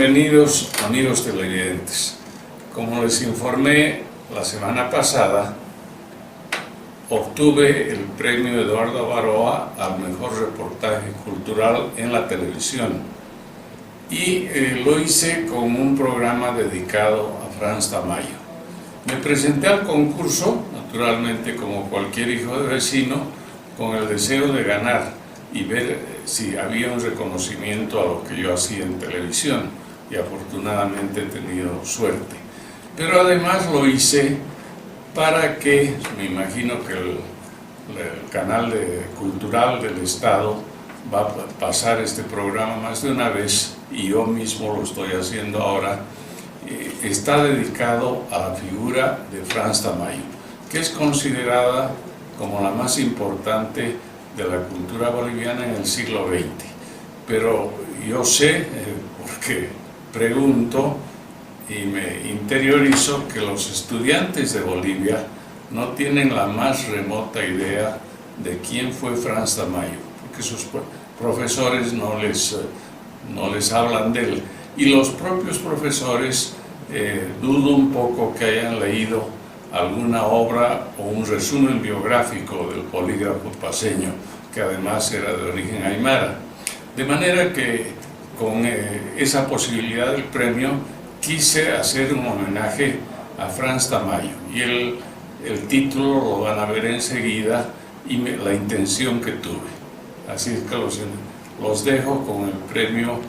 Bienvenidos amigos televidentes. Como les informé la semana pasada, obtuve el premio Eduardo Baroa al mejor reportaje cultural en la televisión y lo hice con un programa dedicado a Frans Tamayo. Me presenté al concurso, naturalmente como cualquier hijo de vecino, con el deseo de ganar y ver si había un reconocimiento a lo que yo hacía en televisión, y afortunadamente he tenido suerte. Pero además lo hice para que, me imagino que el canal cultural del Estado va a pasar este programa más de una vez, y yo mismo lo estoy haciendo ahora. Está dedicado a la figura de Frans Tamayo, que es considerada como la más importante de la cultura boliviana en el siglo XX. Pero yo sé, porque pregunto y me interiorizo, que los estudiantes de Bolivia no tienen la más remota idea de quién fue Frans Tamayo, porque sus profesores no les hablan de él. Y los propios profesores dudo un poco que hayan leído alguna obra o un resumen biográfico del polígrafo paceño, que además era de origen aymara. De manera que con esa posibilidad del premio quise hacer un homenaje a Frans Tamayo, y el título lo van a ver enseguida y la intención que tuve. Así es que los dejo con el premio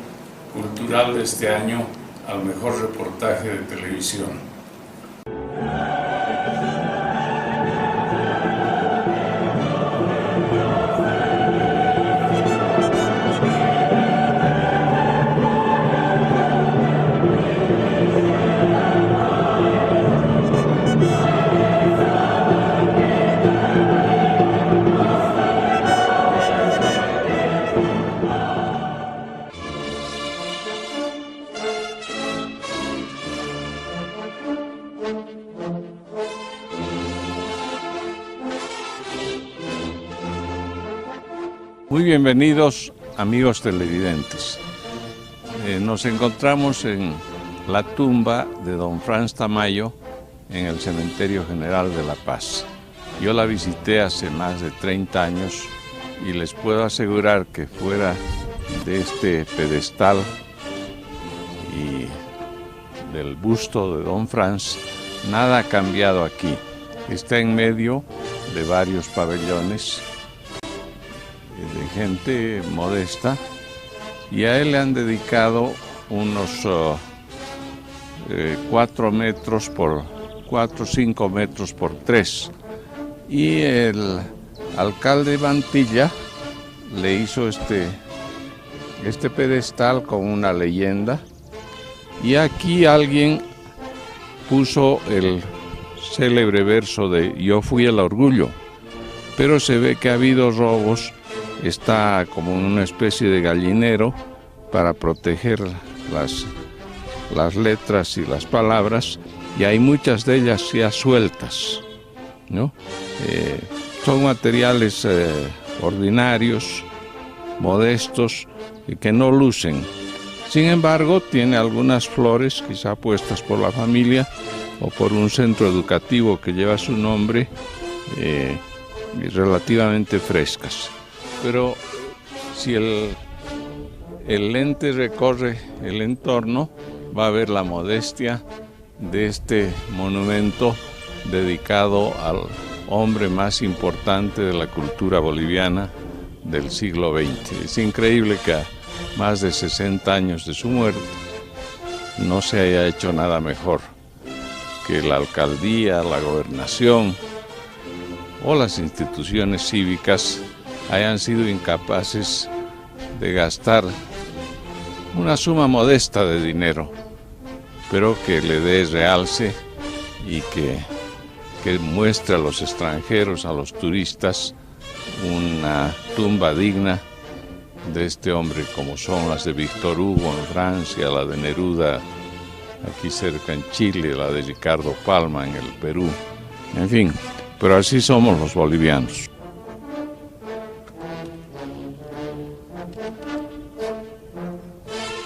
cultural de este año al mejor reportaje de televisión. Muy bienvenidos amigos televidentes. Nos encontramos en la tumba de don Frans Tamayo en el Cementerio General de La Paz. Yo la visité hace más de 30 años y les puedo asegurar que fuera de este pedestal y del busto de don Frans, nada ha cambiado aquí. Está en medio de varios pabellones de gente modesta, y a él le han dedicado unos 4 metros por 4, 5 metros por 3, y el alcalde Mantilla le hizo este pedestal con una leyenda, y aquí alguien puso el célebre verso de "Yo fui el orgullo", pero se ve que ha habido robos. Está como en una especie de gallinero para proteger las letras y las palabras, y hay muchas de ellas ya sueltas, ¿no? Son materiales ordinarios, modestos, y que no lucen. Sin embargo, tiene algunas flores, quizá puestas por la familia o por un centro educativo que lleva su nombre, relativamente frescas. Pero si el lente recorre el entorno, va a ver la modestia de este monumento dedicado al hombre más importante de la cultura boliviana del siglo XX. Es increíble que a más de 60 años de su muerte no se haya hecho nada mejor que la alcaldía, la gobernación o las instituciones cívicas hayan sido incapaces de gastar una suma modesta de dinero, pero que le dé realce y que muestre a los extranjeros, a los turistas, una tumba digna de este hombre, como son las de Víctor Hugo en Francia, la de Neruda aquí cerca en Chile, la de Ricardo Palma en el Perú, en fin, pero así somos los bolivianos.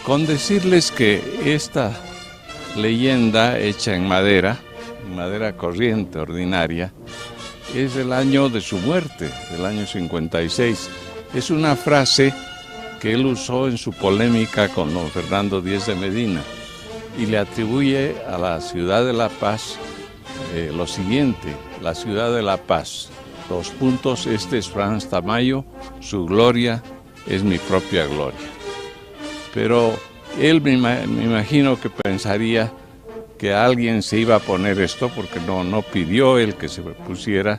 Con decirles que esta leyenda hecha en madera corriente, ordinaria, es del año de su muerte, del año 56. Es una frase que él usó en su polémica con don Fernando Díez de Medina y le atribuye a la ciudad de La Paz lo siguiente: la ciudad de La Paz, este es Franz Tamayo, su gloria es mi propia gloria. Pero él me imagino que pensaría que alguien se iba a poner esto, porque no pidió él que se pusiera,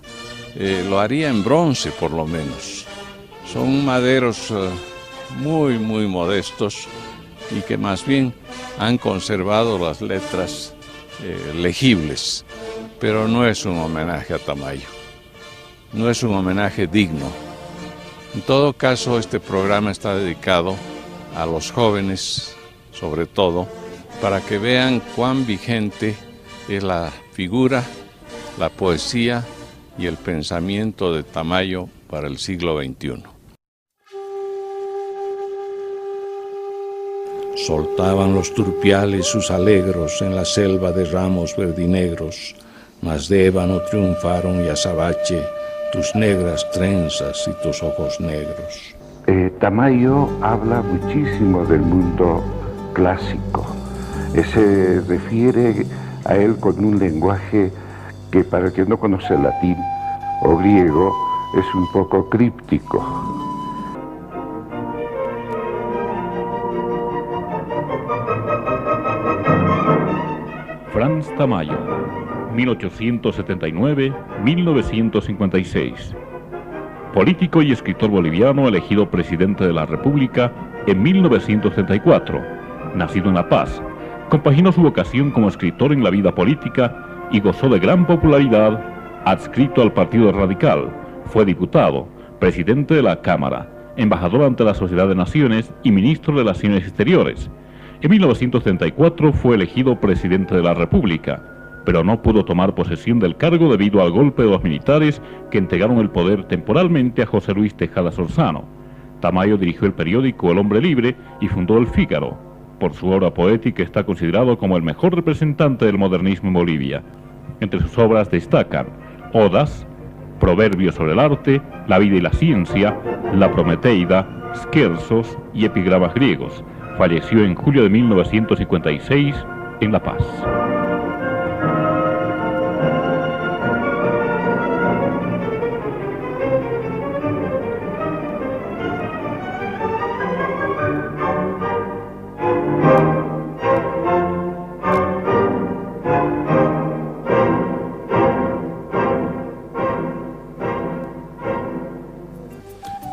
lo haría en bronce por lo menos. Son maderos muy modestos y que más bien han conservado las letras legibles, pero no es un homenaje a Tamayo, no es un homenaje digno. En todo caso, este programa está dedicado a los jóvenes, sobre todo, para que vean cuán vigente es la figura, la poesía y el pensamiento de Tamayo para el siglo XXI. Soltaban los turpiales sus alegros en la selva de ramos verdinegros, mas de ébano triunfaron y azabache tus negras trenzas y tus ojos negros. Tamayo habla muchísimo del mundo clásico. Se refiere a él con un lenguaje que, para el que no conoce latín o griego, es un poco críptico. Franz Tamayo, 1879-1956. Político y escritor boliviano elegido presidente de la República en 1934. Nacido en La Paz, compaginó su vocación como escritor en la vida política y gozó de gran popularidad. Adscrito al Partido Radical, fue diputado, presidente de la Cámara, embajador ante la Sociedad de Naciones y ministro de Relaciones Exteriores. En 1934 fue elegido presidente de la República, pero no pudo tomar posesión del cargo debido al golpe de los militares que entregaron el poder temporalmente a José Luis Tejada Sorzano. Tamayo dirigió el periódico El Hombre Libre y fundó El Fígaro. Por su obra poética está considerado como el mejor representante del modernismo en Bolivia. Entre sus obras destacan Odas, Proverbios sobre el arte, La vida y la ciencia, La Prometeida, Schersos y epigramas griegos. Falleció en julio de 1956 en La Paz.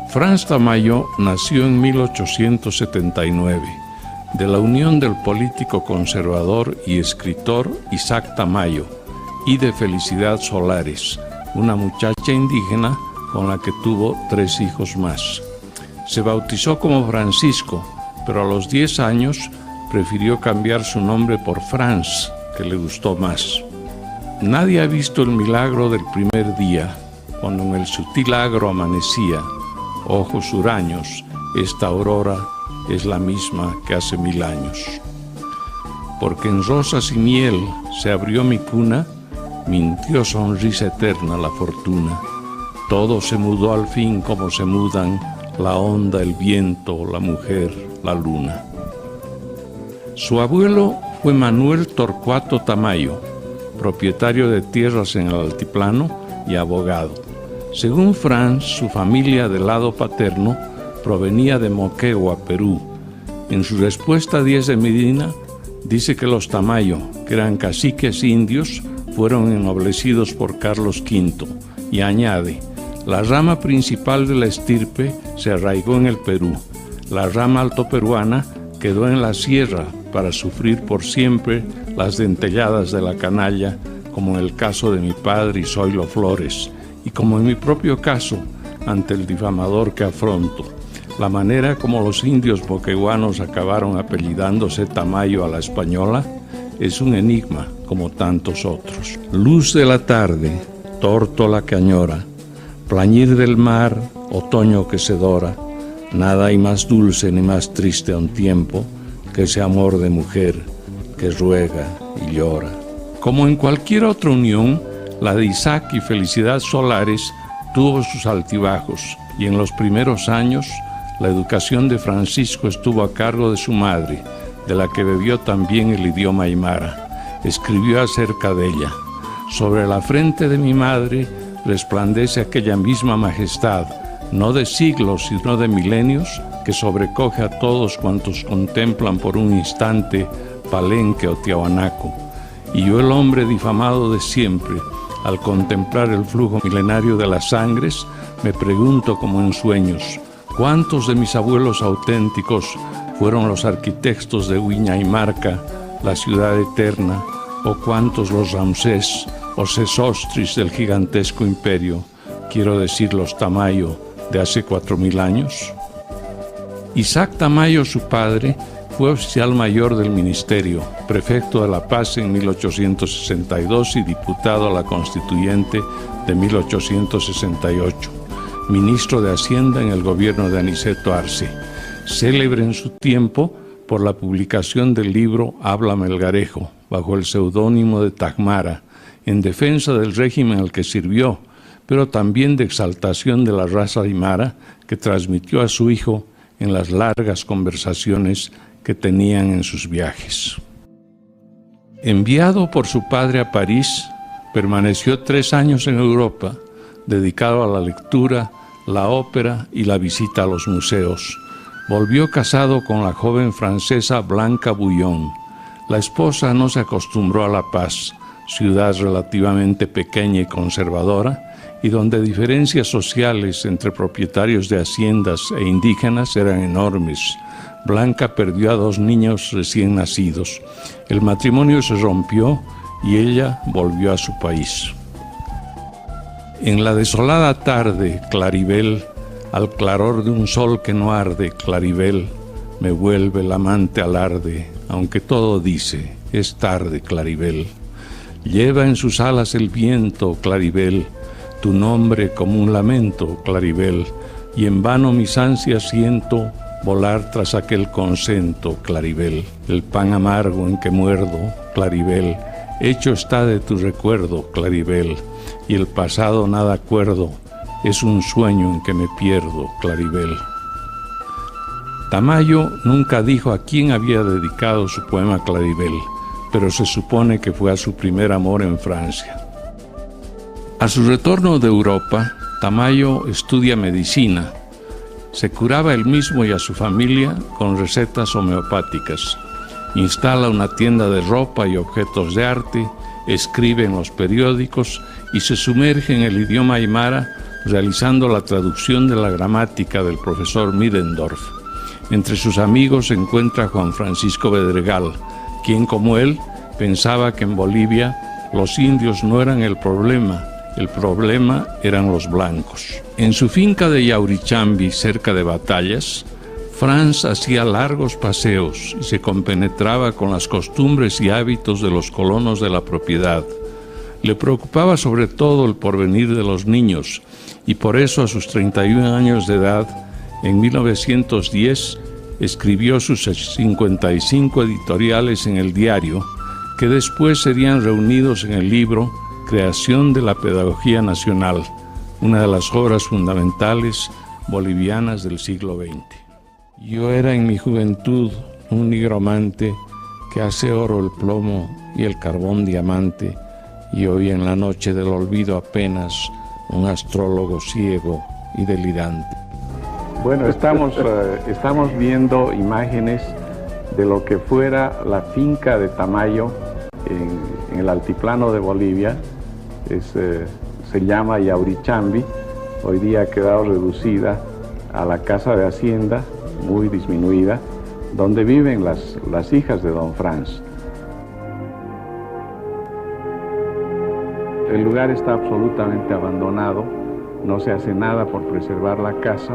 Franz Tamayo nació en 1879, de la unión del político conservador y escritor Isaac Tamayo y de Felicidad Solares, una muchacha indígena con la que tuvo 3 hijos más. Se bautizó como Francisco, pero a los 10 años prefirió cambiar su nombre por Franz, que le gustó más. Nadie ha visto el milagro del primer día, cuando en el sutil agro amanecía. Ojos huraños, esta aurora es la misma que hace 1000 años. Porque en rosas y miel se abrió mi cuna, mintió sonrisa eterna la fortuna. Todo se mudó al fin como se mudan la onda, el viento, la mujer, la luna. Su abuelo fue Manuel Torcuato Tamayo, propietario de tierras en el altiplano y abogado. Según Franz, su familia del lado paterno provenía de Moquegua, Perú. En su respuesta a Díez de Medina, dice que los Tamayo, que eran caciques indios, fueron ennoblecidos por Carlos V, y añade: la rama principal de la estirpe se arraigó en el Perú. La rama altoperuana quedó en la sierra para sufrir por siempre las dentelladas de la canalla, como en el caso de mi padre Isoilo Flores, y como en mi propio caso, ante el difamador que afronto. La manera como los indios moqueguanos acabaron apellidándose Tamayo a la española es un enigma, como tantos otros. Luz de la tarde, tórtola que añora, plañir del mar, otoño que se dora, nada hay más dulce ni más triste a un tiempo que ese amor de mujer que ruega y llora. Como en cualquier otra unión, la de Isaac y Felicidad Solares tuvo sus altibajos, y en los primeros años la educación de Francisco estuvo a cargo de su madre, de la que bebió también el idioma aymara. Escribió acerca de ella: sobre la frente de mi madre resplandece aquella misma majestad, no de siglos sino de milenios, que sobrecoge a todos cuantos contemplan por un instante Palenque o Tiahuanaco. Y yo, el hombre difamado de siempre, al contemplar el flujo milenario de las sangres, me pregunto como en sueños: ¿cuántos de mis abuelos auténticos fueron los arquitectos de Huiña y Marca, la ciudad eterna? ¿O cuántos los Ramsés o Sesostris del gigantesco imperio, quiero decir los Tamayo, de hace 4000 años? Isaac Tamayo, su padre, fue oficial mayor del ministerio, prefecto de La Paz en 1862 y diputado a la Constituyente de 1868, ministro de Hacienda en el gobierno de Aniceto Arce, célebre en su tiempo por la publicación del libro Habla Melgarejo, bajo el seudónimo de Tacmara, en defensa del régimen al que sirvió, pero también de exaltación de la raza aymara que transmitió a su hijo en las largas conversaciones que tenían en sus viajes. Enviado por su padre a París, permaneció 3 años en Europa, dedicado a la lectura, la ópera y la visita a los museos. Volvió casado con la joven francesa Blanca Bouillon. La esposa no se acostumbró a La Paz, ciudad relativamente pequeña y conservadora, y donde diferencias sociales entre propietarios de haciendas e indígenas eran enormes. Blanca perdió a 2 niños recién nacidos. El matrimonio se rompió y ella volvió a su país. En la desolada tarde, Claribel, al claror de un sol que no arde, Claribel, me vuelve el amante alarde, aunque todo dice, es tarde, Claribel. Lleva en sus alas el viento, Claribel, tu nombre como un lamento, Claribel, y en vano mis ansias siento volar tras aquel consento, Claribel. El pan amargo en que muerdo, Claribel, hecho está de tu recuerdo, Claribel, y el pasado nada acuerdo, es un sueño en que me pierdo, Claribel. Tamayo nunca dijo a quién había dedicado su poema Claribel, pero se supone que fue a su primer amor en Francia. A su retorno de Europa, Tamayo estudia medicina. Se curaba él mismo y a su familia con recetas homeopáticas. Instala una tienda de ropa y objetos de arte, escribe en los periódicos y se sumerge en el idioma aymara, realizando la traducción de la gramática del profesor Middendorf. Entre sus amigos se encuentra a Juan Francisco Bedregal, quien, como él, pensaba que en Bolivia los indios no eran el problema eran los blancos. En su finca de Yaurichambi, cerca de Batallas, Franz hacía largos paseos y se compenetraba con las costumbres y hábitos de los colonos de la propiedad. Le preocupaba sobre todo el porvenir de los niños, y por eso a sus 31 años de edad, en 1910, escribió sus 55 editoriales en el diario, que después serían reunidos en el libro Creación de la Pedagogía Nacional, una de las obras fundamentales bolivianas del siglo XX. Yo era en mi juventud un nigromante que hace oro el plomo y el carbón diamante, y hoy en la noche del olvido apenas un astrólogo ciego y delirante. Bueno, estamos viendo imágenes de lo que fuera la finca de Tamayo en el altiplano de Bolivia. Se llama Yaurichambi, hoy día ha quedado reducida a la casa de hacienda, muy disminuida, donde viven las hijas de don Franz. El lugar está absolutamente abandonado, no se hace nada por preservar la casa.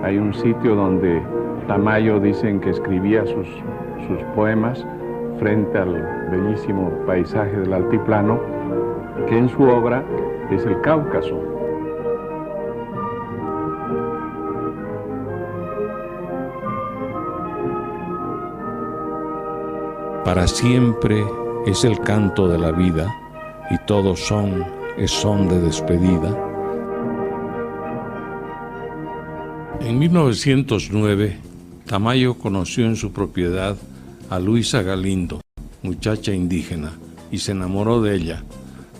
Hay un sitio donde Tamayo dicen que escribía sus poemas frente al bellísimo paisaje del altiplano, que en su obra es el Cáucaso. Para siempre es el canto de la vida y todo son es son de despedida. En 1909, Tamayo conoció en su propiedad a Luisa Galindo, muchacha indígena, y se enamoró de ella.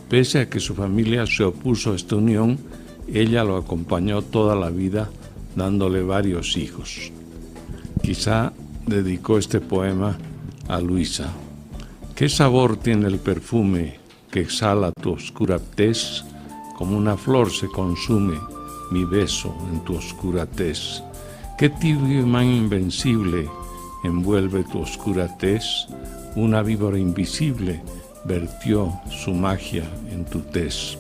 Pese a que su familia se opuso a esta unión, ella lo acompañó toda la vida, dándole varios hijos. Quizá dedicó este poema a Luisa. ¿Qué sabor tiene el perfume que exhala tu oscura tez? Como una flor se consume mi beso en tu oscura tez. ¿Qué tibio imán invencible envuelve tu oscura tez? Una víbora invisible vertió su magia en tu tez.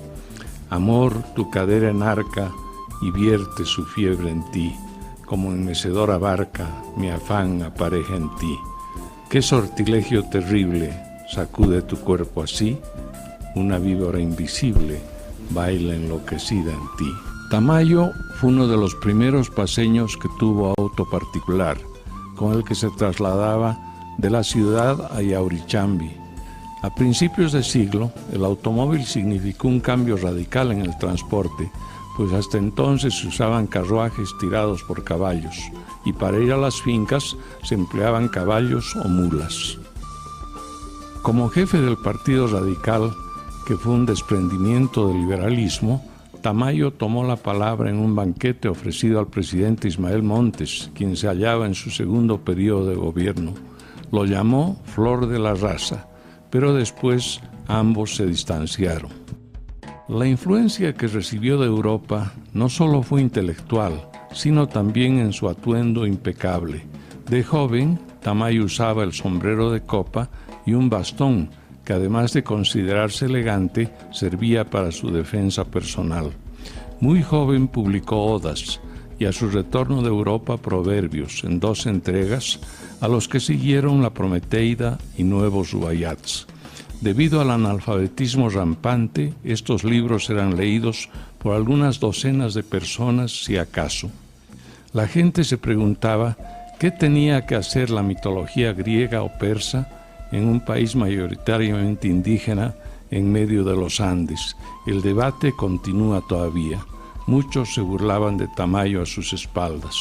Amor, tu cadera enarca y vierte su fiebre en ti, como en mecedora barca mi afán apareja en ti. ¿Qué sortilegio terrible sacude tu cuerpo así? Una víbora invisible baila enloquecida en ti. Tamayo fue uno de los primeros paseños que tuvo auto particular, con el que se trasladaba de la ciudad a Yaurichambi. A principios de siglo, el automóvil significó un cambio radical en el transporte, pues hasta entonces se usaban carruajes tirados por caballos, y para ir a las fincas se empleaban caballos o mulas. Como jefe del Partido Radical, que fue un desprendimiento del liberalismo, Tamayo tomó la palabra en un banquete ofrecido al presidente Ismael Montes, quien se hallaba en su segundo periodo de gobierno. Lo llamó Flor de la Raza, pero después ambos se distanciaron. La influencia que recibió de Europa no solo fue intelectual, sino también en su atuendo impecable. De joven, Tamayo usaba el sombrero de copa y un bastón, que además de considerarse elegante, servía para su defensa personal. Muy joven publicó odas y a su retorno de Europa proverbios en 2 entregas, a los que siguieron La Prometeida y Nuevos Rubayats. Debido al analfabetismo rampante, estos libros eran leídos por algunas docenas de personas, si acaso. La gente se preguntaba qué tenía que hacer la mitología griega o persa en un país mayoritariamente indígena en medio de los Andes. El debate continúa todavía. Muchos se burlaban de Tamayo a sus espaldas.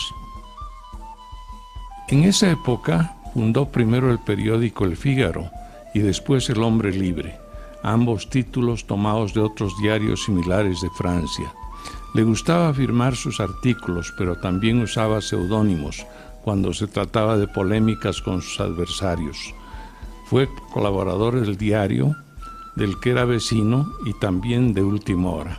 En esa época fundó primero el periódico El Fígaro y después El Hombre Libre, ambos títulos tomados de otros diarios similares de Francia. Le gustaba firmar sus artículos, pero también usaba seudónimos cuando se trataba de polémicas con sus adversarios. Fue colaborador del diario, del que era vecino y también de Última Hora.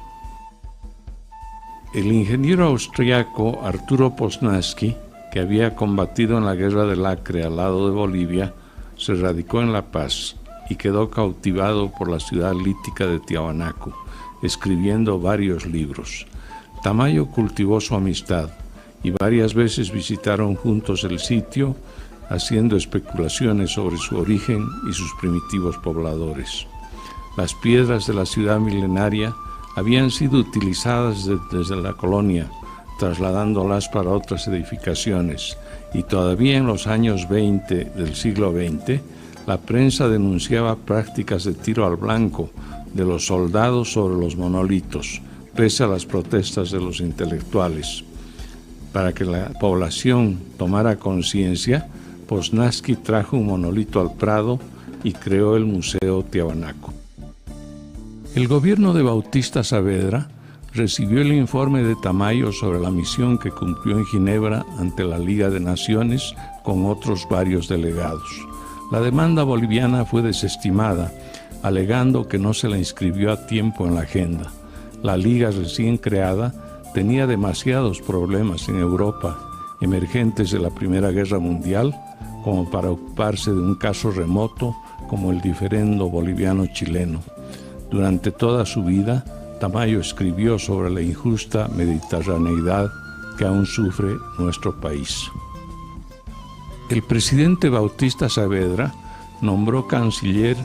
El ingeniero austriaco Arturo Poznański, que había combatido en la Guerra del Acre al lado de Bolivia, se radicó en La Paz y quedó cautivado por la ciudad lítica de Tiahuanaco, escribiendo varios libros. Tamayo cultivó su amistad y varias veces visitaron juntos el sitio, haciendo especulaciones sobre su origen y sus primitivos pobladores. Las piedras de la ciudad milenaria habían sido utilizadas desde la colonia, trasladándolas para otras edificaciones, y todavía en los años 20 del siglo XX, la prensa denunciaba prácticas de tiro al blanco de los soldados sobre los monolitos, pese a las protestas de los intelectuales. Para que la población tomara conciencia, Poznański trajo un monolito al Prado y creó el Museo Tiahuanaco. El gobierno de Bautista Saavedra recibió el informe de Tamayo sobre la misión que cumplió en Ginebra ante la Liga de Naciones con otros varios delegados. La demanda boliviana fue desestimada, alegando que no se la inscribió a tiempo en la agenda. La Liga recién creada tenía demasiados problemas en Europa, emergentes de la Primera Guerra Mundial, como para ocuparse de un caso remoto como el diferendo boliviano-chileno. Durante toda su vida, Tamayo escribió sobre la injusta mediterraneidad que aún sufre nuestro país. El presidente Bautista Saavedra nombró canciller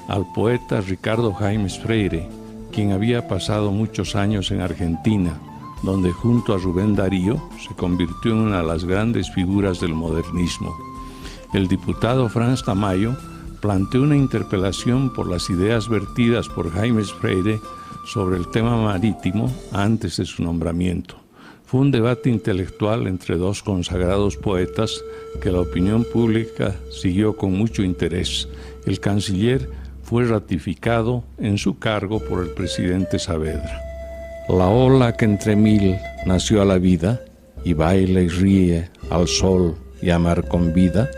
al poeta Ricardo Jaimes Freire, quien había pasado muchos años en Argentina, donde junto a Rubén Darío se convirtió en una de las grandes figuras del modernismo. El diputado Franz Tamayo planteó una interpelación por las ideas vertidas por Jaimes Freire sobre el tema marítimo antes de su nombramiento. Fue un debate intelectual entre dos consagrados poetas que la opinión pública siguió con mucho interés. El canciller fue ratificado en su cargo por el presidente Saavedra. La ola que entre mil nació a la vida y baila y ríe al sol y a mar con vida,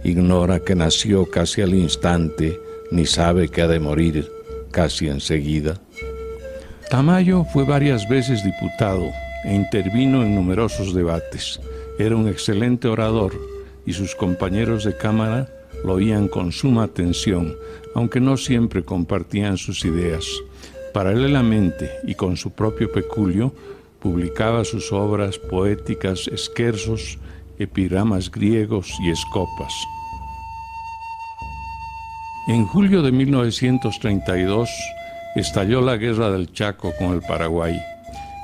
ignora que nació casi al instante, ni sabe que ha de morir casi enseguida. Tamayo fue varias veces diputado e intervino en numerosos debates. Era un excelente orador y sus compañeros de cámara lo oían con suma atención, aunque no siempre compartían sus ideas. Paralelamente y con su propio peculio, publicaba sus obras poéticas, esquerzos, epigramas griegos y escopas. En julio de 1932 estalló la Guerra del Chaco con el Paraguay.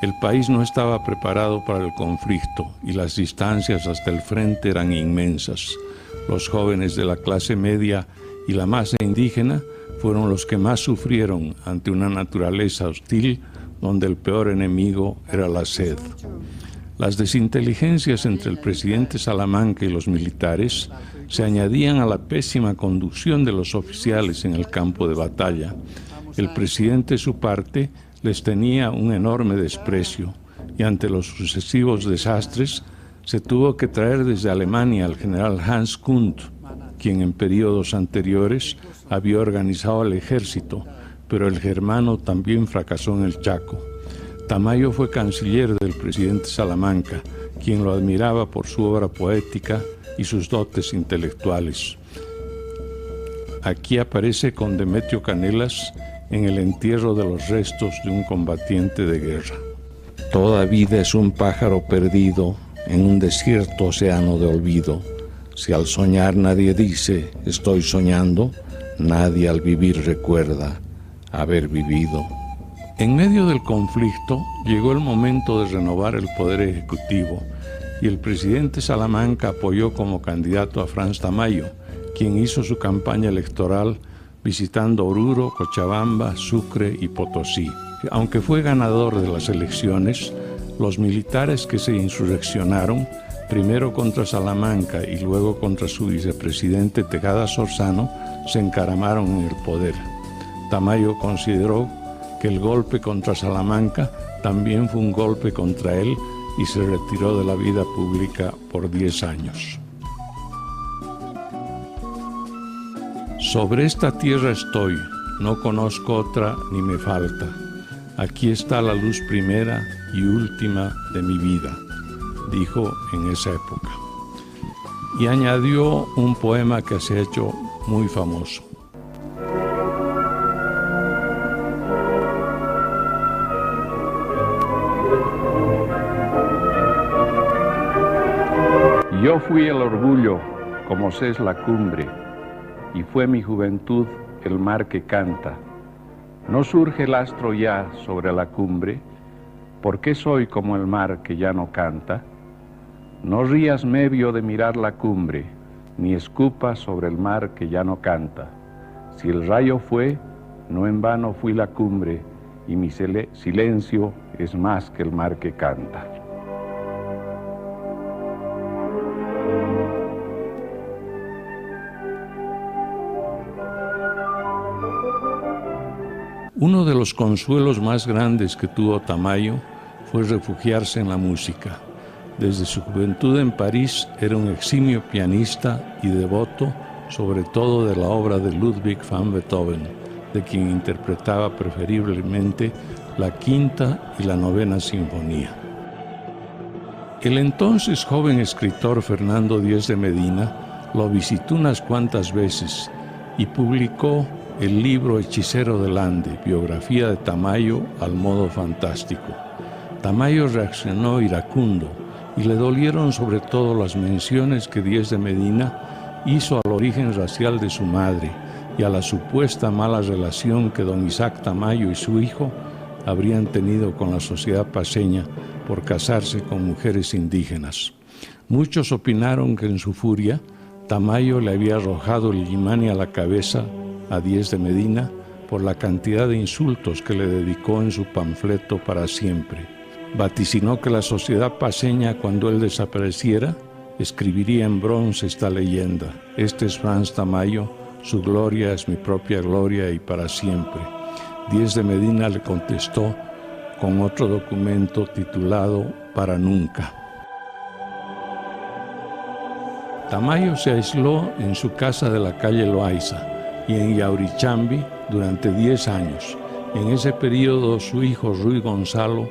El país no estaba preparado para el conflicto y las distancias hasta el frente eran inmensas. Los jóvenes de la clase media y la masa indígena fueron los que más sufrieron ante una naturaleza hostil donde el peor enemigo era la sed. Las desinteligencias entre el presidente Salamanca y los militares se añadían a la pésima conducción de los oficiales en el campo de batalla. El presidente, de su parte, les tenía un enorme desprecio y ante los sucesivos desastres se tuvo que traer desde Alemania al general Hans Kunt, quien en periodos anteriores había organizado el ejército, pero el germano también fracasó en el Chaco. Tamayo fue canciller del presidente Salamanca, quien lo admiraba por su obra poética y sus dotes intelectuales. Aquí aparece con Demetrio Canelas en el entierro de los restos de un combatiente de guerra. Toda vida es un pájaro perdido en un desierto océano de olvido. Si al soñar nadie dice, estoy soñando, nadie al vivir recuerda haber vivido. En medio del conflicto llegó el momento de renovar el poder ejecutivo y el presidente Salamanca apoyó como candidato a Franz Tamayo, quien hizo su campaña electoral visitando Oruro, Cochabamba, Sucre y Potosí. Aunque fue ganador de las elecciones, los militares que se insurreccionaron, primero contra Salamanca y luego contra su vicepresidente Tejada Sorzano, se encaramaron en el poder. Tamayo consideró que el golpe contra Salamanca también fue un golpe contra él y se retiró de la vida pública por 10 años. Sobre esta tierra estoy, no conozco otra ni me falta. Aquí está la luz primera y última de mi vida, dijo en esa época. Y añadió un poema que se ha hecho muy famoso. Yo fui el orgullo, como se es la cumbre, y fue mi juventud el mar que canta. No surge el astro ya sobre la cumbre, ¿por qué soy como el mar que ya no canta? No rías medio de mirar la cumbre, ni escupas sobre el mar que ya no canta. Si el rayo fue, no en vano fui la cumbre, y mi silencio es más que el mar que canta. Uno de los consuelos más grandes que tuvo Tamayo fue refugiarse en la música. Desde su juventud en París era un eximio pianista y devoto, sobre todo de la obra de Ludwig van Beethoven, de quien interpretaba preferiblemente la quinta y la novena sinfonía. El entonces joven escritor Fernando Díez de Medina lo visitó unas cuantas veces y publicó el libro Hechicero del Ande, biografía de Tamayo al modo fantástico. Tamayo reaccionó iracundo y le dolieron sobre todo las menciones que Díez de Medina hizo al origen racial de su madre y a la supuesta mala relación que don Isaac Tamayo y su hijo habrían tenido con la sociedad paceña por casarse con mujeres indígenas. Muchos opinaron que en su furia Tamayo le había arrojado el yimani a la cabeza a Díez de Medina por la cantidad de insultos que le dedicó en su panfleto Para Siempre. Vaticinó que la sociedad paceña, cuando él desapareciera, escribiría en bronce esta leyenda: este es Franz Tamayo, su gloria es mi propia gloria y para siempre. Díez de Medina le contestó con otro documento titulado Para Nunca. Tamayo se aisló en su casa de la calle Loaiza y en Yaurichambi durante 10 años. En ese periodo su hijo Ruy Gonzalo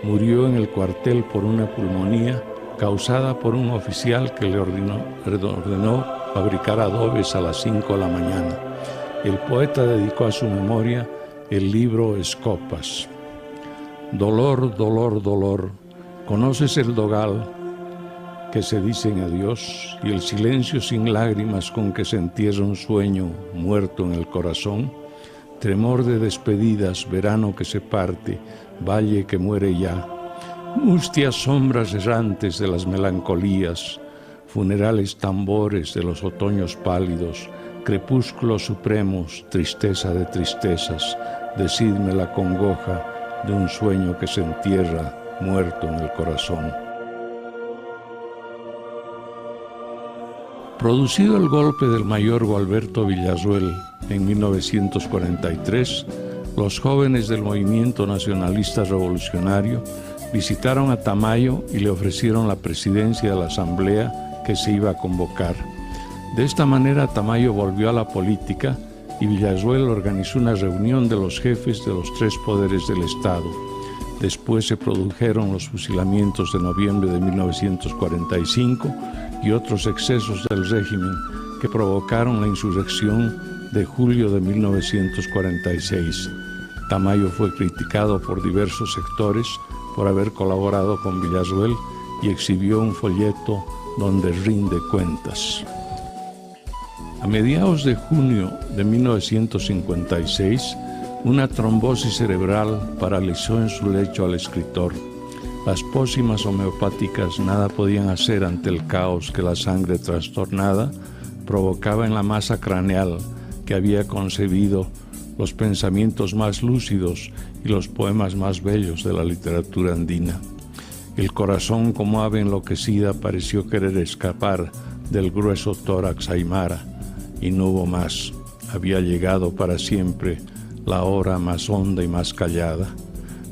murió en el cuartel por una pulmonía causada por un oficial que le ordenó fabricar adobes a las 5 de la mañana. El poeta dedicó a su memoria el libro Escopas. Dolor, dolor, dolor, ¿conoces el dogal que se dicen adiós y el silencio sin lágrimas con que se entierra un sueño muerto en el corazón? Tremor de despedidas, verano que se parte, valle que muere ya, mustias sombras errantes de las melancolías, funerales tambores de los otoños pálidos, crepúsculos supremos, tristeza de tristezas, decidme la congoja de un sueño que se entierra muerto en el corazón. Producido el golpe del mayor Gualberto Villarroel en 1943, los jóvenes del movimiento nacionalista revolucionario visitaron a Tamayo y le ofrecieron la presidencia de la asamblea que se iba a convocar. De esta manera Tamayo volvió a la política y Villarroel organizó una reunión de los jefes de los 3 poderes del Estado. Después se produjeron los fusilamientos de noviembre de 1945 y otros excesos del régimen que provocaron la insurrección de julio de 1946. Tamayo fue criticado por diversos sectores por haber colaborado con Villarroel y exhibió un folleto donde rinde cuentas. A mediados de junio de 1956, una trombosis cerebral paralizó en su lecho al escritor. Las pócimas homeopáticas nada podían hacer ante el caos que la sangre trastornada provocaba en la masa craneal que había concebido los pensamientos más lúcidos y los poemas más bellos de la literatura andina. El corazón, como ave enloquecida, pareció querer escapar del grueso tórax aymara, y no hubo más. Había llegado para siempre la hora más honda y más callada.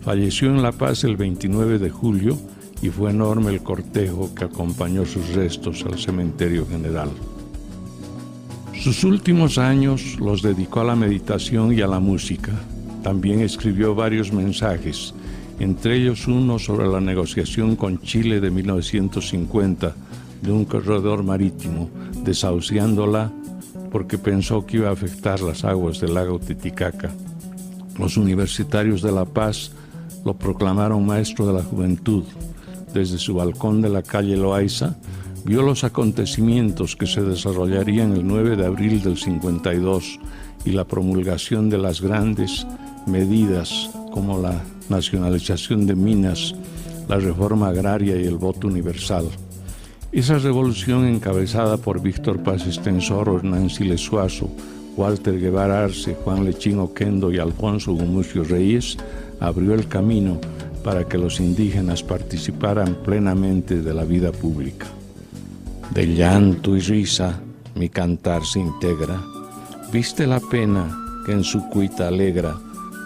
Falleció en La Paz el 29 de julio y fue enorme el cortejo que acompañó sus restos al cementerio general. Sus últimos años los dedicó a la meditación y a la música. También escribió varios mensajes, entre ellos uno sobre la negociación con Chile de 1950 de un corredor marítimo, desahuciándola porque pensó que iba a afectar las aguas del lago Titicaca. Los universitarios de La Paz lo proclamaron maestro de la juventud. Desde su balcón de la calle Loaiza, vio los acontecimientos que se desarrollarían el 9 de abril del 52 y la promulgación de las grandes medidas como la nacionalización de minas, la reforma agraria y el voto universal. Esa revolución, encabezada por Víctor Paz Estenssoro, Hernán Siles Suazo, Walter Guevara Arce, Juan Lechín Oquendo y Alfonso Gumucio Reyes, abrió el camino para que los indígenas participaran plenamente de la vida pública. De llanto y risa mi cantar se integra. ¿Viste la pena que en su cuita alegra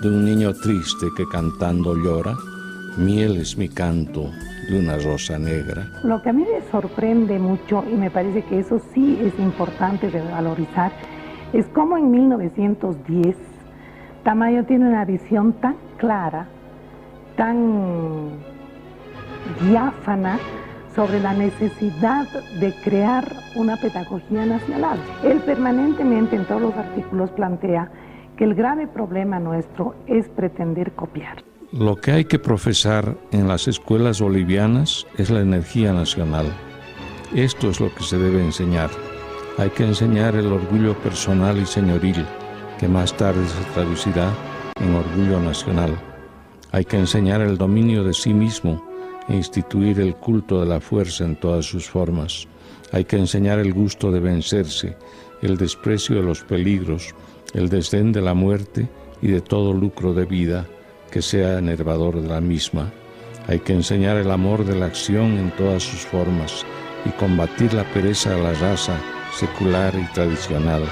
de un niño triste que cantando llora? Miel es mi canto de una rosa negra. Lo que a mí me sorprende mucho, y me parece que eso sí es importante de valorizar, es cómo en 1910 Tamayo tiene una visión tan clara, tan diáfana sobre la necesidad de crear una pedagogía nacional. Él permanentemente en todos los artículos plantea que el grave problema nuestro es pretender copiar. Lo que hay que profesar en las escuelas bolivianas es la energía nacional. Esto es lo que se debe enseñar. Hay que enseñar el orgullo personal y señoril, que más tarde se traducirá en orgullo nacional. Hay que enseñar el dominio de sí mismo e instituir el culto de la fuerza en todas sus formas. Hay que enseñar el gusto de vencerse, el desprecio de los peligros, el desdén de la muerte y de todo lucro de vida que sea enervador de la misma. Hay que enseñar el amor de la acción en todas sus formas y combatir la pereza de la raza secular y tradicional.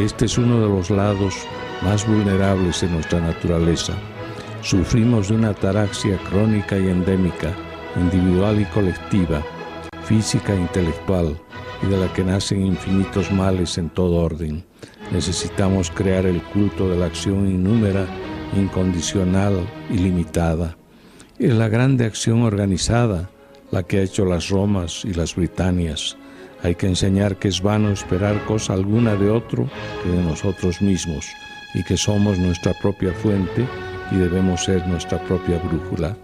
Este es uno de los lados más vulnerables de nuestra naturaleza. Sufrimos de una ataraxia crónica y endémica, individual y colectiva, física e intelectual, y de la que nacen infinitos males en todo orden. Necesitamos crear el culto de la acción innúmera, incondicional y limitada. Es la grande acción organizada la que ha hecho las Romas y las Britanias. Hay que enseñar que es vano esperar cosa alguna de otro que de nosotros mismos, y que somos nuestra propia fuente y debemos ser nuestra propia brújula.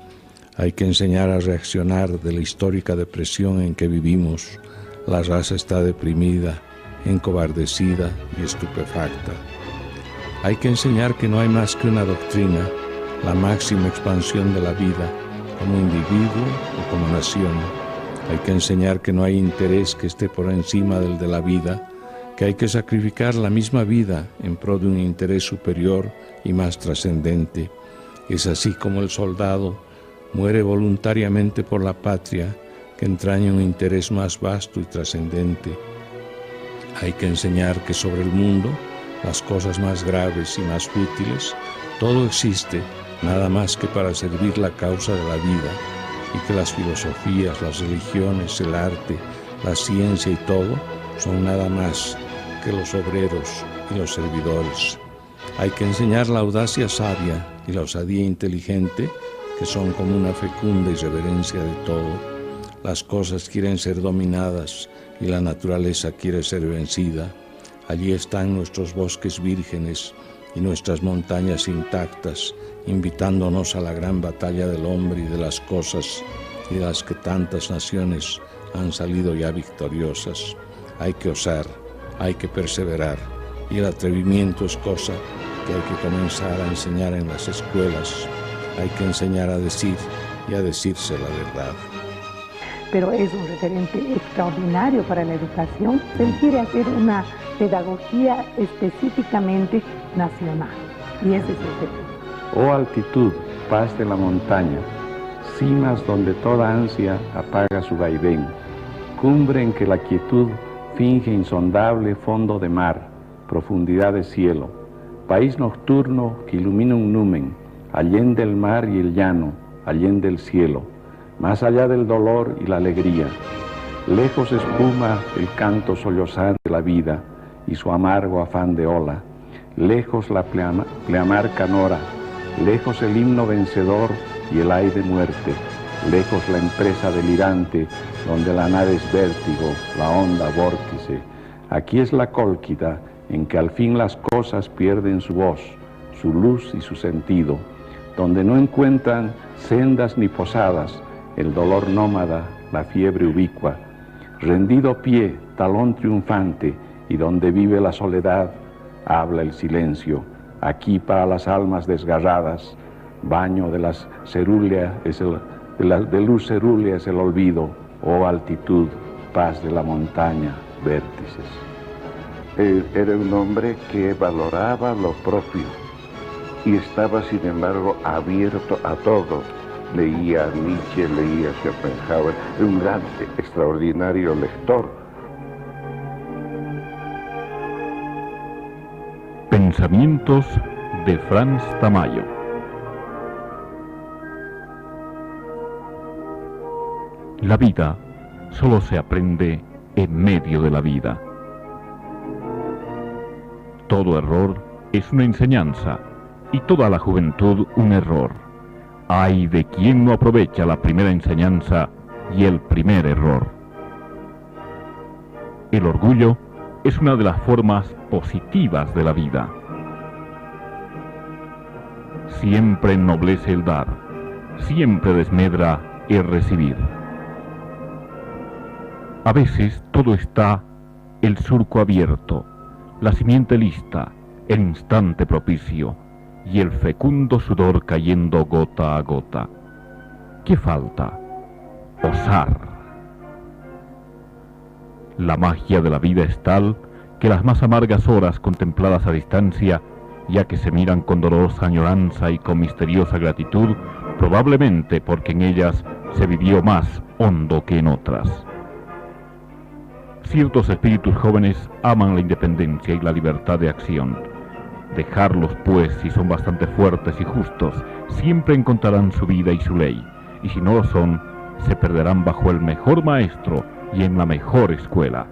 Hay que enseñar a reaccionar de la histórica depresión en que vivimos. La raza está deprimida, encobardecida y estupefacta. Hay que enseñar que no hay más que una doctrina, la máxima expansión de la vida, como individuo o como nación. Hay que enseñar que no hay interés que esté por encima del de la vida, que hay que sacrificar la misma vida en pro de un interés superior y más trascendente. Es así como el soldado muere voluntariamente por la patria, que entraña un interés más vasto y trascendente. Hay que enseñar que sobre el mundo, las cosas más graves y más fútiles, todo existe nada más que para servir la causa de la vida, y que las filosofías, las religiones, el arte, la ciencia y todo son nada más que los obreros y los servidores. Hay que enseñar la audacia sabia y la osadía inteligente, que son como una fecunda irreverencia de todo. Las cosas quieren ser dominadas y la naturaleza quiere ser vencida. Allí están nuestros bosques vírgenes y nuestras montañas intactas, invitándonos a la gran batalla del hombre y de las cosas, y de las que tantas naciones han salido ya victoriosas. Hay que osar, hay que perseverar, y el atrevimiento es cosa que hay que comenzar a enseñar en las escuelas. Hay que enseñar a decir y a decirse la verdad. Pero es un referente extraordinario para la educación. Él quiere hacer una pedagogía específicamente nacional, y ese es el referente. Oh altitud, paz de la montaña, cimas donde toda ansia apaga su vaivén, cumbre en que la quietud finge insondable fondo de mar, profundidad de cielo, país nocturno que ilumina un numen, allende el mar y el llano, allende el cielo, más allá del dolor y la alegría. Lejos espuma el canto sollozante de la vida y su amargo afán de ola, lejos la pleamar canora, lejos el himno vencedor y el ay de muerte, lejos la empresa delirante, donde la nave es vértigo, la onda vórtice. Aquí es la cólquida, en que al fin las cosas pierden su voz, su luz y su sentido, donde no encuentran sendas ni posadas, el dolor nómada, la fiebre ubicua, rendido pie, talón triunfante, y donde vive la soledad, habla el silencio. Aquí para las almas desgarradas, baño de las cerúlea de luz cerúlea es el olvido, oh altitud, paz de la montaña, vértices. Era un hombre que valoraba lo propio y estaba sin embargo abierto a todo. Leía a Nietzsche, leía a Schopenhauer, un gran, extraordinario lector. Pensamientos de Franz Tamayo. La vida solo se aprende en medio de la vida. Todo error es una enseñanza y toda la juventud un error. Ay de quien no aprovecha la primera enseñanza y el primer error. El orgullo es una de las formas positivas de la vida. siempre ennoblece el dar, siempre desmedra el recibir. A veces todo está el surco abierto, la simiente lista, el instante propicio y el fecundo sudor cayendo gota a gota. ¿Qué falta? Osar. La magia de la vida es tal que las más amargas horas contempladas a distancia, ya que se miran con dolorosa añoranza y con misteriosa gratitud, probablemente porque en ellas se vivió más hondo que en otras. Ciertos espíritus jóvenes aman la independencia y la libertad de acción. Dejarlos, pues, si son bastante fuertes y justos, siempre encontrarán su vida y su ley, y si no lo son, se perderán bajo el mejor maestro y en la mejor escuela.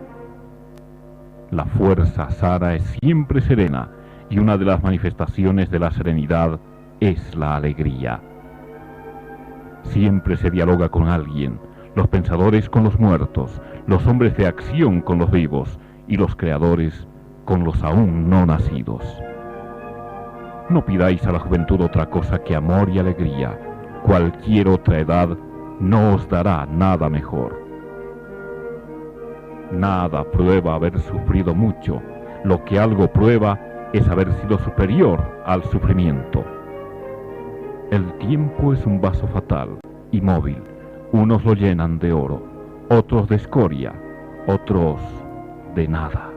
La fuerza sana es siempre serena, y una de las manifestaciones de la serenidad es la alegría. Siempre se dialoga con alguien, los pensadores con los muertos, los hombres de acción con los vivos y los creadores con los aún no nacidos. No pidáis a la juventud otra cosa que amor y alegría. Cualquier otra edad no os dará nada mejor. Nada prueba haber sufrido mucho. Lo que algo prueba es haber sido superior al sufrimiento. El tiempo es un vaso fatal y móvil. Unos lo llenan de oro, otros de escoria, otros de nada.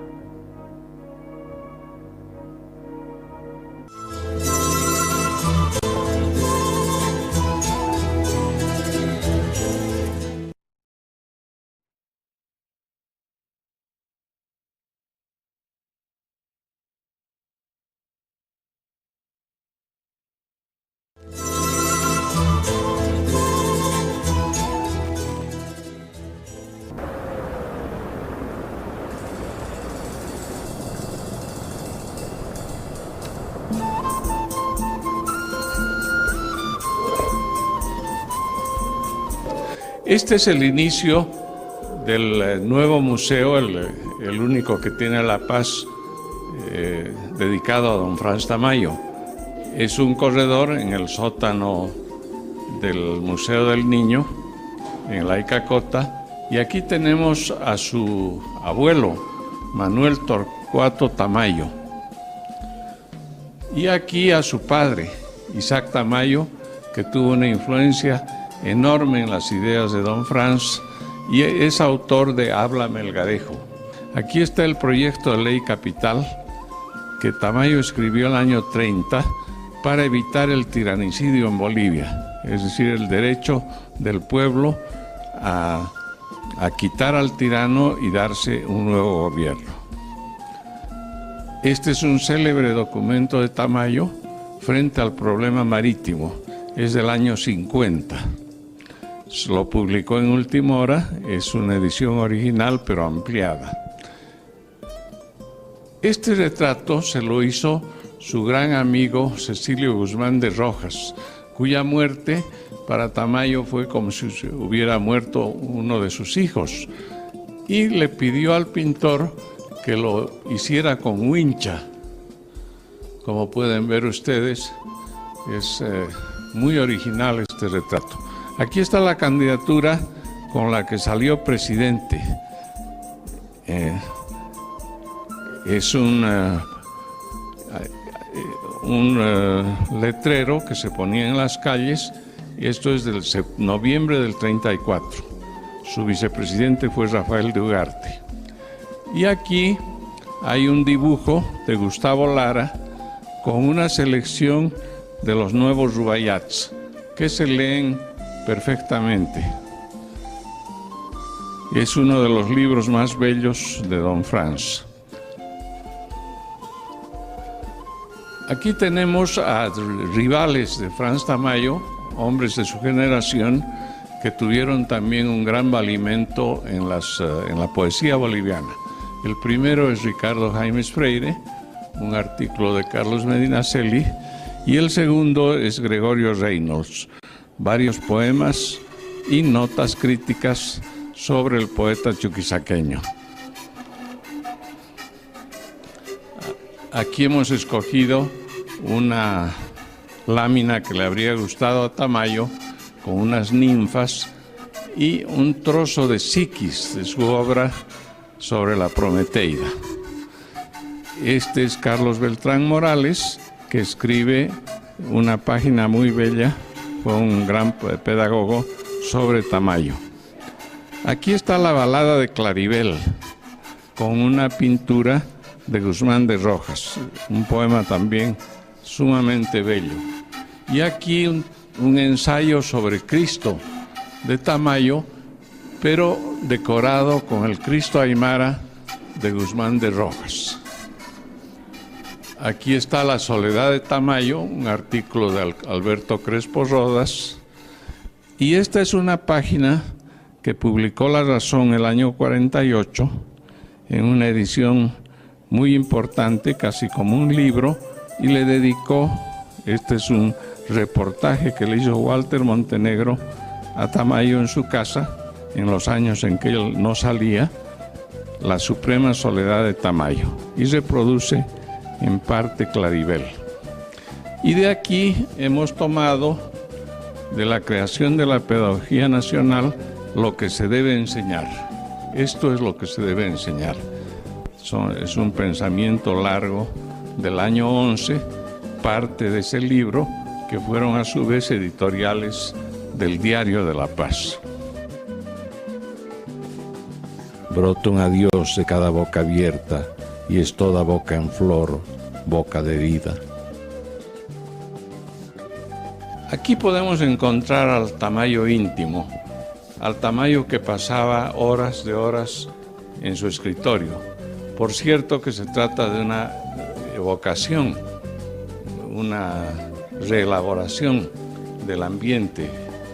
Este es el inicio del nuevo museo, el único que tiene La Paz, dedicado a don Franz Tamayo. Es un corredor en el sótano del Museo del Niño, en la Icacota, y aquí tenemos a su abuelo, Manuel Torcuato Tamayo, y aquí a su padre, Isaac Tamayo, que tuvo una influencia enorme en las ideas de don Franz y es autor de Habla Melgarejo. Aquí está el proyecto de ley capital que Tamayo escribió el año 30 para evitar el tiranicidio en Bolivia, es decir, el derecho del pueblo a quitar al tirano y darse un nuevo gobierno. Este es un célebre documento de Tamayo frente al problema marítimo, es del año 50. Lo publicó en última hora, es una edición original pero ampliada. Este retrato se lo hizo su gran amigo Cecilio Guzmán de Rojas, cuya muerte para Tamayo fue como si hubiera muerto uno de sus hijos, y le pidió al pintor que lo hiciera con wincha. Como pueden ver ustedes, es muy original este retrato. Aquí está la candidatura con la que salió presidente. Es un letrero que se ponía en las calles, y esto es del noviembre del 34. Su vicepresidente fue Rafael de Ugarte. Y aquí hay un dibujo de Gustavo Lara con una selección de los nuevos rubayats que se leen perfectamente. Es uno de los libros más bellos de don Franz. Aquí tenemos a rivales de Franz Tamayo, hombres de su generación, que tuvieron también un gran valimento en la poesía boliviana. El primero es Ricardo Jaimes Freire, un artículo de Carlos Medinaceli, y el segundo es Gregorio Reynolds, varios poemas y notas críticas sobre el poeta chuquisaqueño. Aquí hemos escogido lámina que le habría gustado a Tamayo con unas ninfas y un trozo de Psiquis de su obra sobre la Prometeida. Este es Carlos Beltrán Morales, que escribe una página muy bella, fue un gran pedagogo, sobre Tamayo. Aquí está la balada de Claribel, con una pintura de Guzmán de Rojas, un poema también sumamente bello. Y aquí un ensayo sobre Cristo de Tamayo, pero decorado con el Cristo Aymara de Guzmán de Rojas. Aquí está La soledad de Tamayo, un artículo de Alberto Crespo Rodas. Y esta es una página que publicó La Razón el año 48, en una edición muy importante, casi como un libro, y le dedicó, este es un reportaje que le hizo Walter Montenegro a Tamayo en su casa, en los años en que él no salía, La suprema soledad de Tamayo, y reproduce en parte Claribel. Y de aquí hemos tomado, de la creación de la Pedagogía Nacional, lo que se debe enseñar. Esto es lo que se debe enseñar. Es un pensamiento largo del año 11, parte de ese libro, que fueron a su vez editoriales del Diario de La Paz. Brota un adiós de cada boca abierta y es toda boca en flor, boca de herida. Aquí podemos encontrar al Tamayo íntimo, al Tamayo que pasaba horas de horas en su escritorio. Por cierto que se trata de una evocación, una reelaboración del ambiente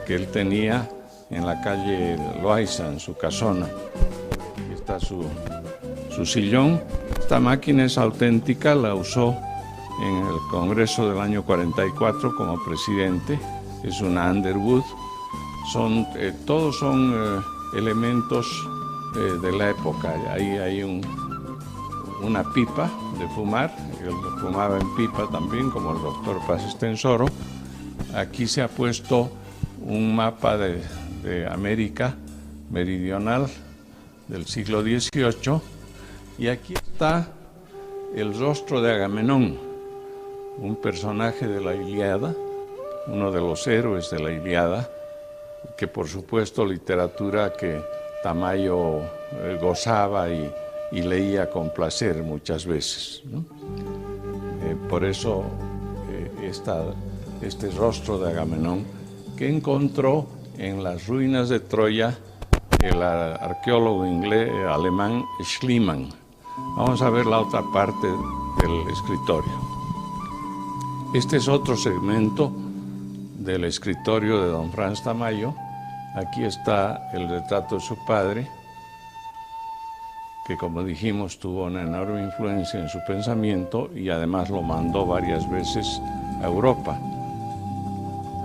que él tenía en la calle Loaiza, en su casona. Aquí está su sillón. Esta máquina es auténtica, la usó en el Congreso del año 44 como presidente. Es una Underwood. Todos son elementos de la época. Ahí hay una pipa de fumar, él fumaba en pipa también, como el doctor Paz Estensoro. Aquí se ha puesto un mapa de América meridional del siglo XVIII, y aquí está el rostro de Agamenón, un personaje de la Ilíada, uno de los héroes de la Ilíada, que por supuesto literatura que Tamayo gozaba y leía con placer muchas veces, ¿no? Por eso este rostro de Agamenón, que encontró en las ruinas de Troya el arqueólogo alemán Schliemann. Vamos a ver la otra parte del escritorio. Este es otro segmento del escritorio de don Franz Tamayo. Aquí está el retrato de su padre, que como dijimos tuvo una enorme influencia en su pensamiento y además lo mandó varias veces a Europa.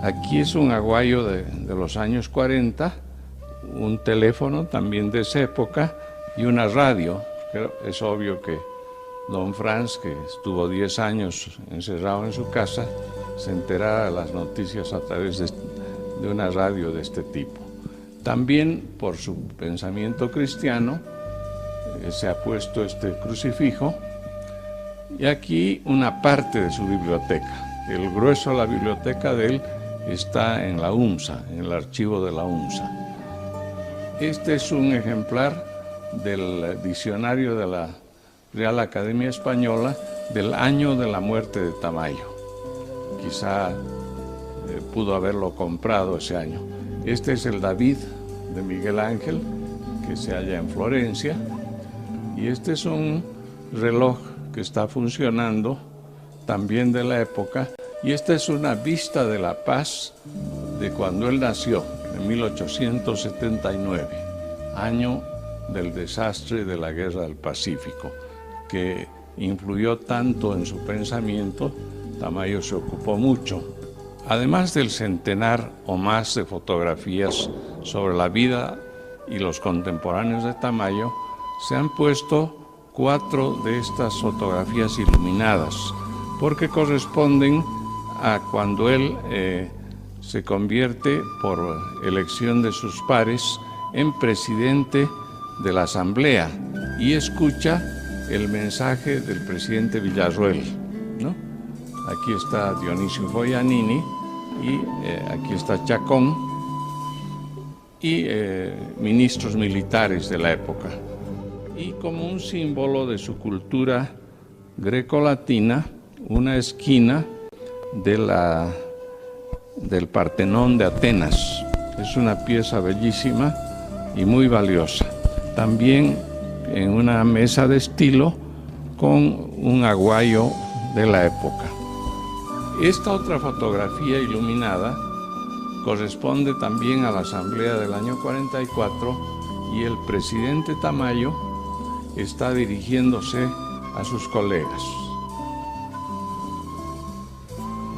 Aquí es un aguayo de los años 40, un teléfono también de esa época y una radio. Pero es obvio que don Franz, que estuvo 10 años encerrado en su casa, se enterara de las noticias a través de una radio de este tipo. También por su pensamiento cristiano se ha puesto este crucifijo, y aquí una parte de su biblioteca. El grueso de la biblioteca de él está en la UNSA, en el archivo de la UNSA. Este es un ejemplar del diccionario de la Real Academia Española del año de la muerte de Tamayo. Quizá pudo haberlo comprado ese año. Este es el David de Miguel Ángel, que se halla en Florencia, y este es un reloj que está funcionando también de la época, y esta es una vista de La Paz de cuando él nació, en 1879, año del desastre de la Guerra del Pacífico, que influyó tanto en su pensamiento. Tamayo se ocupó mucho. Además del centenar o más de fotografías sobre la vida y los contemporáneos de Tamayo, se han puesto 4 de estas fotografías iluminadas, porque corresponden a cuando él se convierte por elección de sus pares en presidente de la Asamblea y escucha el mensaje del presidente Villarroel, ¿no? Aquí está Dionisio Foianini y aquí está Chacón y ministros militares de la época. Y como un símbolo de su cultura grecolatina, una esquina del Partenón de Atenas. Es una pieza bellísima y muy valiosa. También en una mesa de estilo con un aguayo de la época. Esta otra fotografía iluminada corresponde también a la Asamblea del año 44 y el presidente Tamayo está dirigiéndose a sus colegas.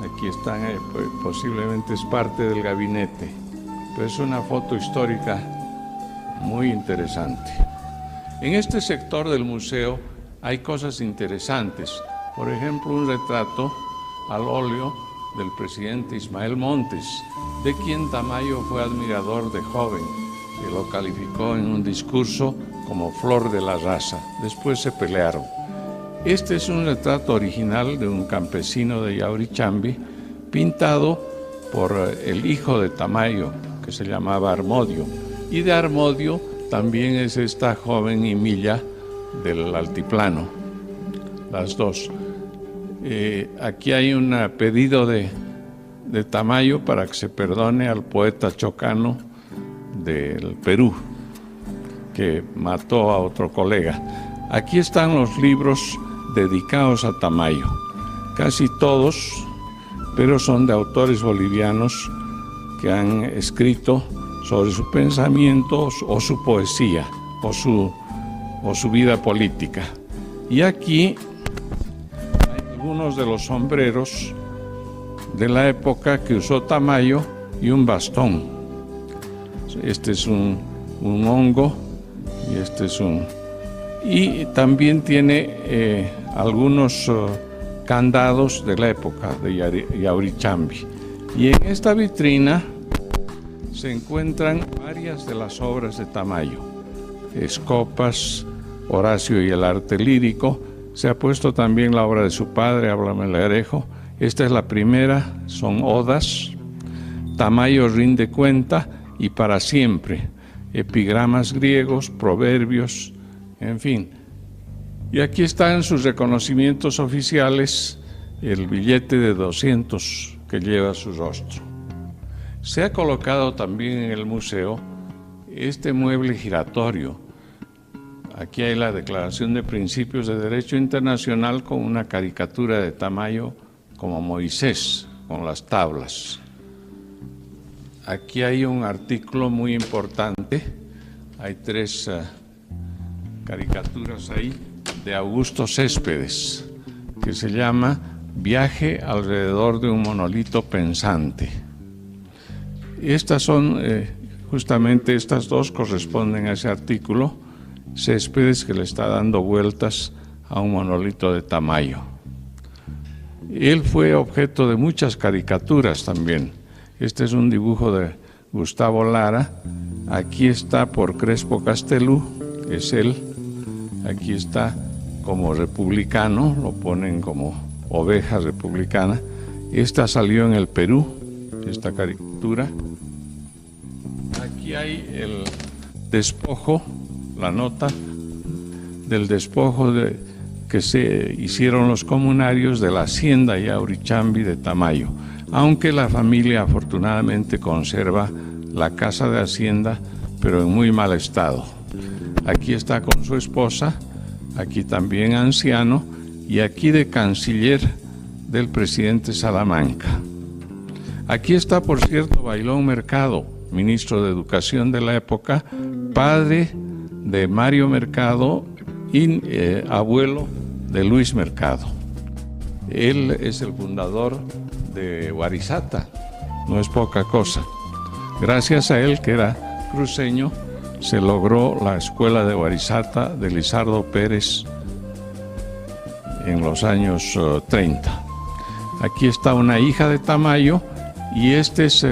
Aquí están, posiblemente es parte del gabinete, pero es una foto histórica muy interesante. En este sector del museo hay cosas interesantes, por ejemplo un retrato al óleo del presidente Ismael Montes, de quien Tamayo fue admirador de joven, que lo calificó en un discurso como flor de la raza. Después se pelearon. Este es un retrato original de un campesino de Yaurichambi, pintado por el hijo de Tamayo, que se llamaba Armodio. Y de Armodio también es esta joven Emilia del Altiplano, las dos. Aquí hay un pedido de Tamayo para que se perdone al poeta chocano del Perú, que mató a otro colega. Aquí están los libros dedicados a Tamayo, casi todos, pero son de autores bolivianos que han escrito sobre su pensamiento o su poesía o su vida política. Y aquí hay algunos de los sombreros de la época que usó Tamayo y un bastón. Este es un hongo y este es un... Y también tiene algunos candados de la época de Yaurichambi. Y en esta vitrina se encuentran varias de las obras de Tamayo. Escopas, Horacio y el arte lírico. Se ha puesto también la obra de su padre, Háblame Melgarejo. Esta es la primera, son odas. Tamayo rinde cuenta y para siempre. Epigramas griegos, proverbios, en fin. Y aquí están sus reconocimientos oficiales, el billete de 200 que lleva su rostro. Se ha colocado también en el museo este mueble giratorio. Aquí hay la Declaración de Principios de Derecho Internacional con una caricatura de Tamayo como Moisés, con las tablas. Aquí hay un artículo muy importante, hay 3 caricaturas ahí, de Augusto Céspedes, que se llama Viaje alrededor de un monolito pensante. Estas son, justamente estas dos corresponden a ese artículo, Céspedes que le está dando vueltas a un monolito de Tamayo. Él fue objeto de muchas caricaturas también. Este es un dibujo de Gustavo Lara, aquí está por Crespo Castelú, es él, aquí está como republicano, lo ponen como oveja republicana. Esta salió en el Perú, esta caricatura. Aquí hay el despojo, la nota del despojo que se hicieron los comunarios de la hacienda Yaurichambi de Tamayo, aunque la familia afortunadamente conserva la casa de hacienda, pero en muy mal estado. Aquí está con su esposa, aquí también anciano, y aquí de canciller del presidente Salamanca. Aquí está, por cierto, Bailón Mercado, ministro de Educación de la época, padre de Mario Mercado y abuelo de Luis Mercado. Él es el fundador de Warizata, no es poca cosa. Gracias a él, que era cruceño, se logró la escuela de Warizata de Lizardo Pérez en los años 30. Aquí está una hija de Tamayo y este es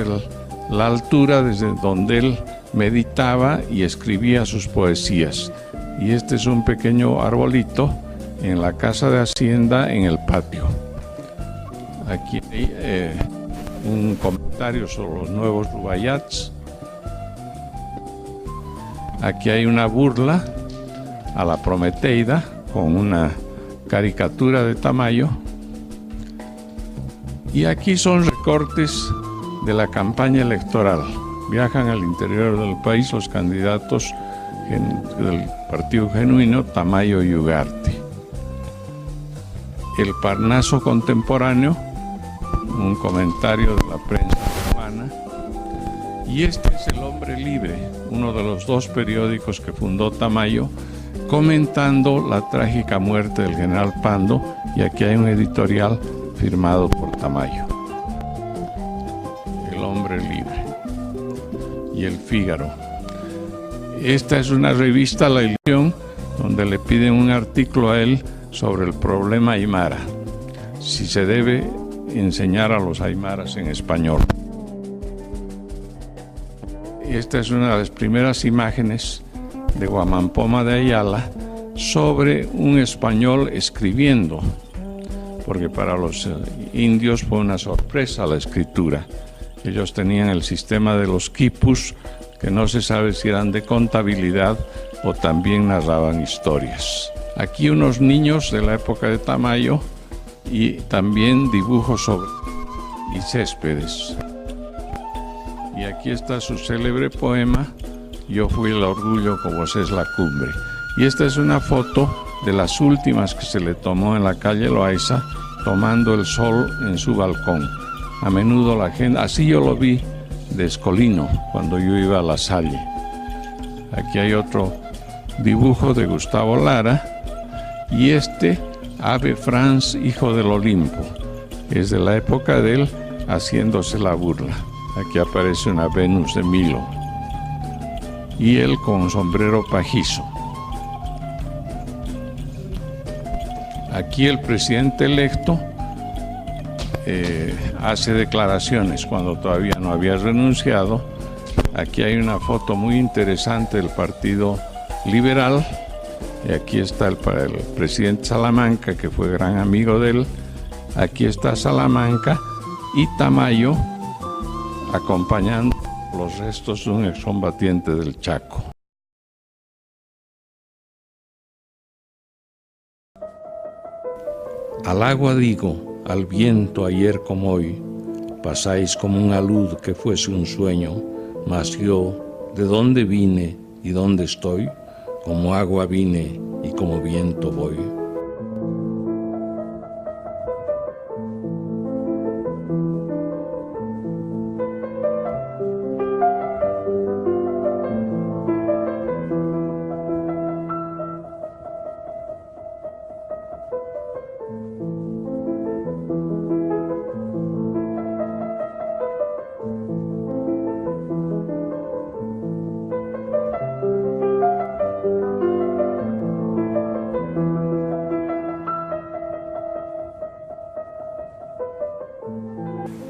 la altura desde donde él meditaba y escribía sus poesías. Y este es un pequeño arbolito en la casa de Hacienda en el patio. Aquí hay un comentario sobre los nuevos rubayats. Aquí hay una burla a la Prometeida con una caricatura de Tamayo. Y aquí son recortes de la campaña electoral. Viajan al interior del país los candidatos del Partido Genuino, Tamayo y Ugarte. El Parnaso contemporáneo, un comentario de la prensa peruana. Y este es El Hombre Libre, uno de los dos periódicos que fundó Tamayo, comentando la trágica muerte del general Pando, y aquí hay un editorial firmado por Tamayo. El Hombre Libre y El Fígaro. Esta es una revista, La Ilusión, donde le piden un artículo a él sobre el problema aymara, si se debe enseñar a los aymaras en español. Esta es una de las primeras imágenes de Guamampoma de Ayala sobre un español escribiendo, porque para los indios fue una sorpresa la escritura. Ellos tenían el sistema de los quipus, que no se sabe si eran de contabilidad o también narraban historias. Aquí unos niños de la época de Tamayo y también dibujos sobre y céspedes. Y aquí está su célebre poema, Yo fui el orgullo, como vos es la cumbre. Y esta es una foto de las últimas que se le tomó en la calle Loaiza, tomando el sol en su balcón. A menudo la gente, así yo lo vi de Escolino, cuando yo iba a La Salle. Aquí hay otro dibujo de Gustavo Lara, y este, Ave Franz, hijo del Olimpo, es de la época de él haciéndose la burla. Aquí aparece una Venus de Milo, y él con sombrero pajizo. Aquí el presidente electo hace declaraciones cuando todavía no había renunciado. Aquí hay una foto muy interesante del Partido Liberal, y aquí está el presidente Salamanca, que fue gran amigo de él. Aquí está Salamanca y Tamayo acompañando los restos de un excombatiente del Chaco. Al agua digo, al viento ayer como hoy, pasáis como un alud que fuese un sueño, mas yo, ¿de dónde vine y dónde estoy? Como agua vine y como viento voy.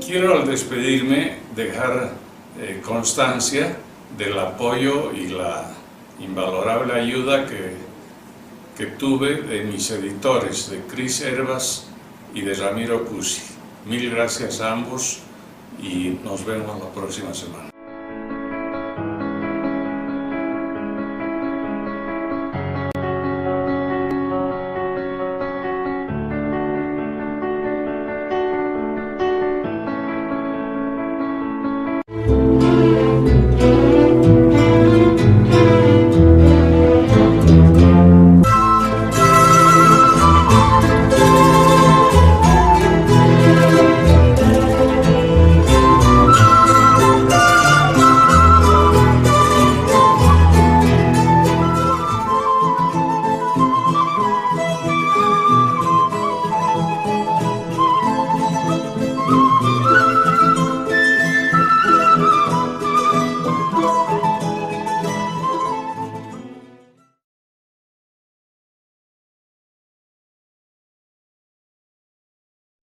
Quiero al despedirme dejar constancia del apoyo y la invalorable ayuda que tuve de mis editores, de Cris Hervas y de Ramiro Cusi. Mil gracias a ambos y nos vemos la próxima semana.